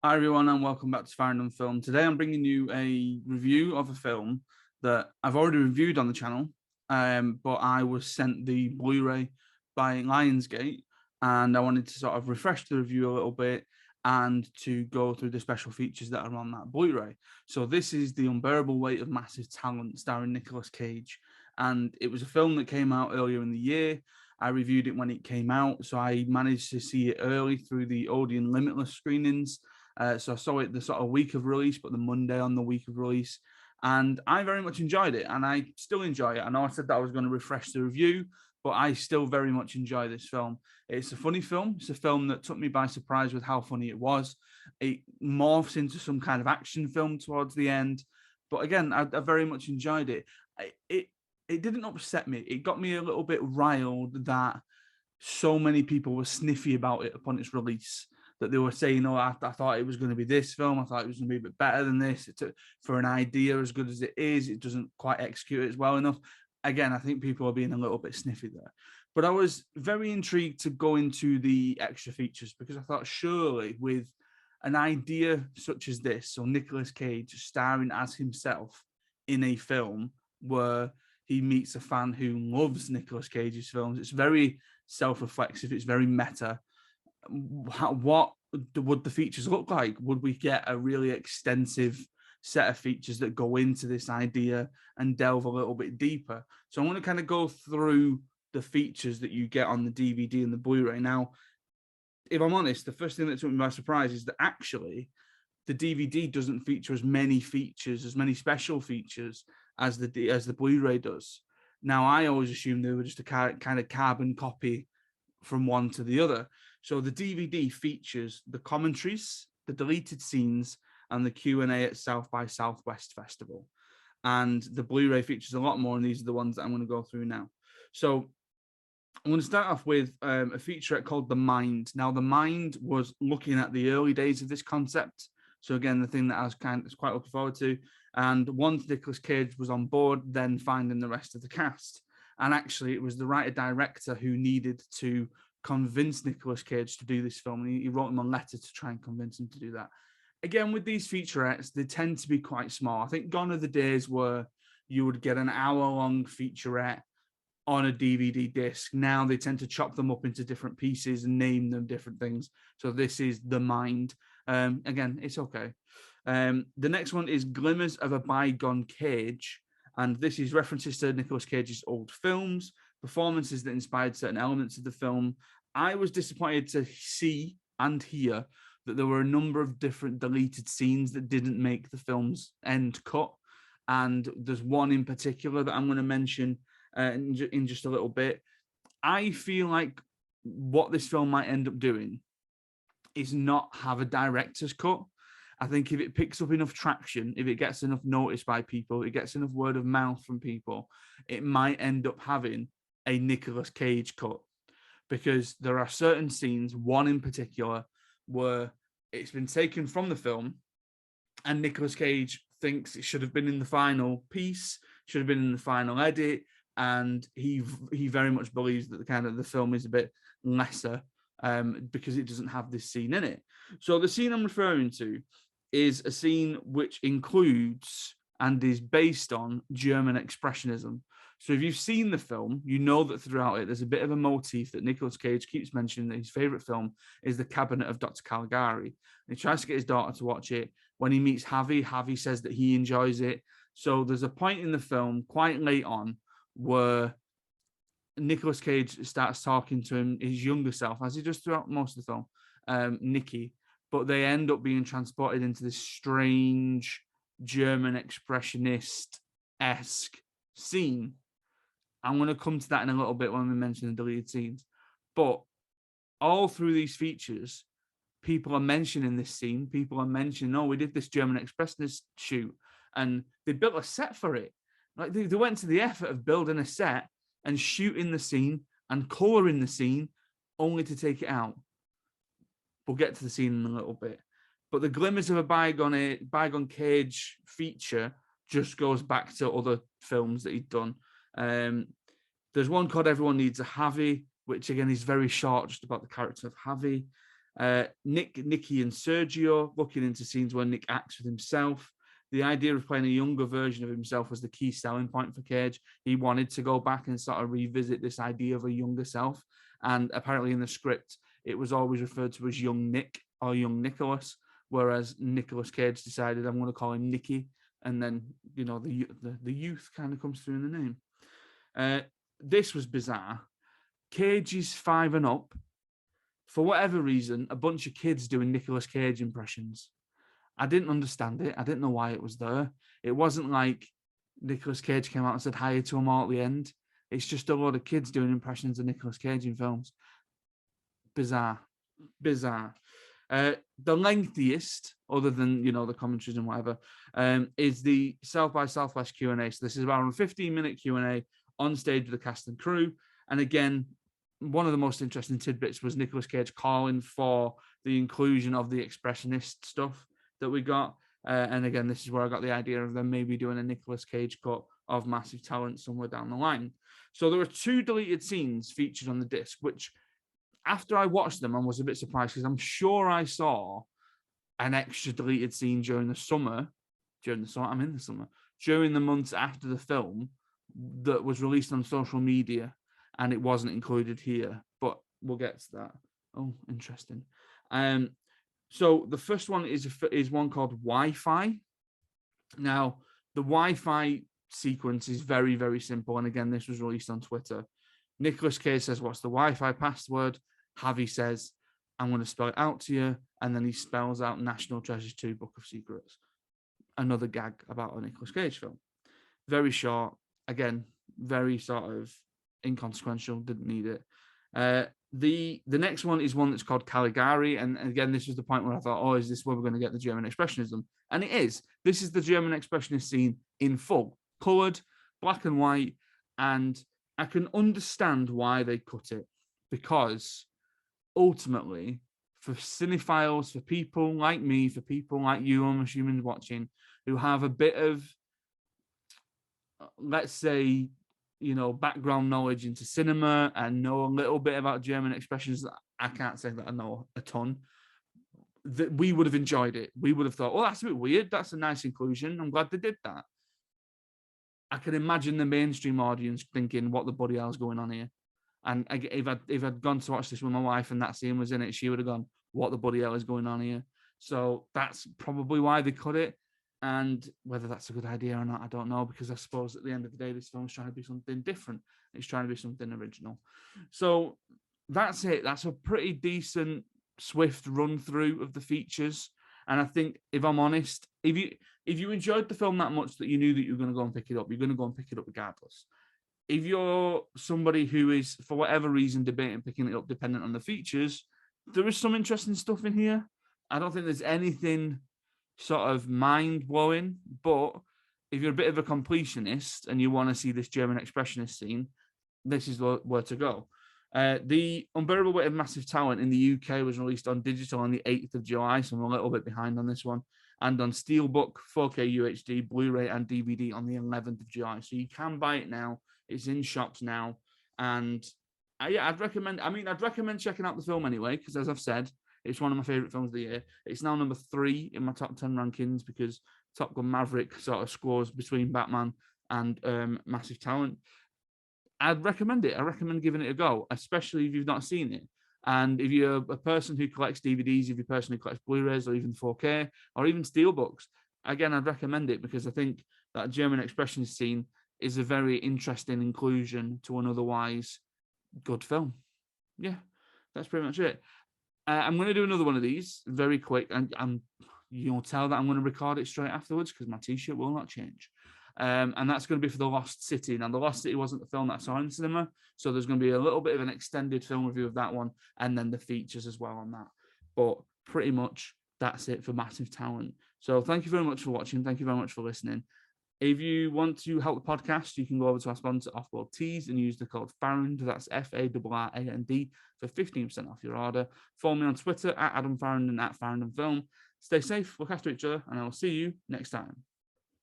Hi everyone and welcome back to Farrand on Film. Today I'm bringing you a review of a film that I've already reviewed on the channel, but I was sent the Blu-ray by Lionsgate and I wanted to sort of refresh the review a little bit and to go through the special features that are on that Blu-ray. So this is The Unbearable Weight of Massive Talent starring Nicolas Cage, and it was a film that came out earlier in the year. I reviewed it when it came out, so I managed to see it early through the Odeon Limitless screenings. So I saw it the sort of week of release, but the Monday on the week of release. And I very much enjoyed it, and I still enjoy it. I know I said that I was going to refresh the review, but I still very much enjoy this film. It's a funny film. It's a film that took me by surprise with how funny it was. It morphs into some kind of action film towards the end. But again, I very much enjoyed it. It didn't upset me. It got me a little bit riled that so many people were sniffy about it upon its release, that they were saying, "Oh, I thought it was going to be this film. I thought it was going to be a bit better than this. For an idea as good as it is, it doesn't quite execute it well enough." Again, I think people are being a little bit sniffy there. But I was very intrigued to go into the extra features because I thought surely with an idea such as this, so Nicolas Cage starring as himself in a film where he meets a fan who loves Nicolas Cage's films, it's very self-reflexive, it's very meta. What would the features look like? Would we get a really extensive set of features that go into this idea and delve a little bit deeper? So I'm going to kind of go through the features that you get on the DVD and the Blu-ray. Now, if I'm honest, the first thing that took me by surprise is that actually the DVD doesn't feature as many features, as many special features as the Blu-ray does. Now, I always assumed they were just a kind of carbon copy from one to the other. So the DVD features the commentaries, the deleted scenes, and the Q&A at South by Southwest Festival. And the Blu-ray features a lot more, and these are the ones that I'm going to go through now. So I'm going to start off with a featurette called The Mind. Now, The Mind was looking at the early days of this concept. So again, the thing that I was quite looking forward to. And once Nicolas Cage was on board, then finding the rest of the cast. And actually, it was the writer-director who needed to convince Nicolas Cage to do this film. And he wrote him a letter to try and convince him to do that. Again, with these featurettes, they tend to be quite small. I think gone are the days where you would get an hour-long featurette on a DVD disc. Now they tend to chop them up into different pieces and name them different things. So this is The Mind. Again, it's okay. The next one is Glimmers of a Bygone Cage. And this is references to Nicolas Cage's old films, performances that inspired certain elements of the film. I was disappointed to see and hear that there were a number of different deleted scenes that didn't make the film's end cut. And there's one in particular that I'm going to mention in just a little bit. I feel like what this film might end up doing is not have a director's cut. I think if it picks up enough traction, if it gets enough notice by people, it gets enough word of mouth from people, it might end up having a Nicolas Cage cut, because there are certain scenes, one in particular, where it's been taken from the film and Nicolas Cage thinks it should have been in the final piece, should have been in the final edit, and he very much believes that the film is a bit lesser because it doesn't have this scene in it. So the scene I'm referring to is a scene which includes and is based on German Expressionism. So if you've seen the film, you know that throughout it, there's a bit of a motif that Nicolas Cage keeps mentioning, that his favorite film is The Cabinet of Dr. Caligari. And he tries to get his daughter to watch it. When he meets Javi says that he enjoys it. So there's a point in the film quite late on where Nicolas Cage starts talking to him, his younger self, as he does throughout most of the film, Nikki, but they end up being transported into this strange German expressionist-esque scene. I'm going to come to that in a little bit when we mention the deleted scenes. But all through these features, people are mentioning this scene. People are mentioning, oh, we did this German expressionist shoot, and they built a set for it. Like they went to the effort of building a set and shooting the scene and coloring the scene only to take it out. We'll get to the scene in a little bit. But the Glimmers of a Bygone Cage feature just goes back to other films that he'd done. There's one called Everyone Needs a Javi, which again is very short, just about the character of Javi. Nick, Nikki, and Sergio, looking into scenes where Nick acts with himself. The idea of playing a younger version of himself was the key selling point for Cage. He wanted to go back and sort of revisit this idea of a younger self. And apparently in the script, it was always referred to as young Nick or young Nicholas, whereas Nicolas Cage decided, I'm going to call him Nicky. And then, you know, the youth kind of comes through in the name. This was bizarre. Cage is 5 and up. For whatever reason, a bunch of kids doing Nicolas Cage impressions. I didn't understand it. I didn't know why it was there. It wasn't like Nicolas Cage came out and said hi to them all at the end. It's just a lot of kids doing impressions of Nicolas Cage in films. Bizarre. The lengthiest, other than, you know, the commentaries and whatever, is the South by Southwest Q&A. So this is about a 15-minute Q&A on stage with the cast and crew. And again, one of the most interesting tidbits was Nicolas Cage calling for the inclusion of the expressionist stuff that we got. And again, this is where I got the idea of them maybe doing a Nicolas Cage cut of Massive Talent somewhere down the line. So there were 2 deleted scenes featured on the disc, which after I watched them, I was a bit surprised because I'm sure I saw an extra deleted scene during the summer. During the months after the film that was released on social media, and it wasn't included here, but we'll get to that. Oh, interesting. So the first one is one called Wi-Fi. Now, the Wi-Fi sequence is very, very simple. And again, this was released on Twitter. Nicolas Cage says, what's the Wi-Fi password? Javi says, I'm going to spell it out to you. And then he spells out National Treasure 2, Book of Secrets. Another gag about a Nicolas Cage film. Very short. Again, very sort of inconsequential. Didn't need it. The next one is one that's called Caligari. And again, this was the point where I thought, oh, is this where we're going to get the German Expressionism? And it is. This is the German Expressionist scene in full. Coloured, black and white. And I can understand why they cut it. Because ultimately, for cinephiles, for people like me, for people like you, I'm assuming watching, who have a bit of, let's say, you know, background knowledge into cinema and know a little bit about German expressions, I can't say that I know a ton, that we would have enjoyed it. We would have thought, oh, that's a bit weird. That's a nice inclusion. I'm glad they did that. I can imagine the mainstream audience thinking, what the bloody hell's going on here? And if I'd gone to watch this with my wife and that scene was in it, she would have gone, what the bloody hell is going on here? So that's probably why they cut it. And whether that's a good idea or not, I don't know, because I suppose at the end of the day, this film's trying to be something different. It's trying to be something original. So that's it. That's a pretty decent, swift run through of the features. And I think, if I'm honest, if you enjoyed the film that much that you knew that you were going to go and pick it up, you're going to go and pick it up regardless. If you're somebody who is, for whatever reason, debating picking it up dependent on the features, there is some interesting stuff in here. I don't think there's anything sort of mind-blowing, but if you're a bit of a completionist and you want to see this German Expressionist scene, this is where to go. The Unbearable Weight of Massive Talent in the UK was released on digital on the 8th of July, so I'm a little bit behind on this one, and on Steelbook, 4K UHD, Blu-ray and DVD on the 11th of July. So you can buy it now. It's in shops now. And I'd recommend checking out the film anyway, because as I've said, it's one of my favorite films of the year. It's now number 3 in my top 10 rankings because Top Gun Maverick sort of scores between Batman and Massive Talent. I'd recommend it. I recommend giving it a go, especially if you've not seen it. And if you're a person who collects DVDs, if you're a person who collects Blu-rays or even 4K or even Steelbooks, again, I'd recommend it because I think that German Expressionist scene is a very interesting inclusion to an otherwise good film. Yeah, that's pretty much it. I'm going to do another one of these very quick, and you'll tell that I'm going to record it straight afterwards because my T-shirt will not change. And that's going to be for The Lost City. Now, The Lost City wasn't the film that I saw in the cinema, so there's going to be a little bit of an extended film review of that one, and then the features as well on that. But pretty much that's it for Massive Talent. So thank you very much for watching. Thank you very much for listening. If you want to help the podcast, you can go over to our sponsor, Offworld Tees, and use the code Farrand, that's FARRAND, for 15% off your order. Follow me on Twitter, @AdamFarrand and @FarrandandFilm. Stay safe, look after each other, and I will see you next time.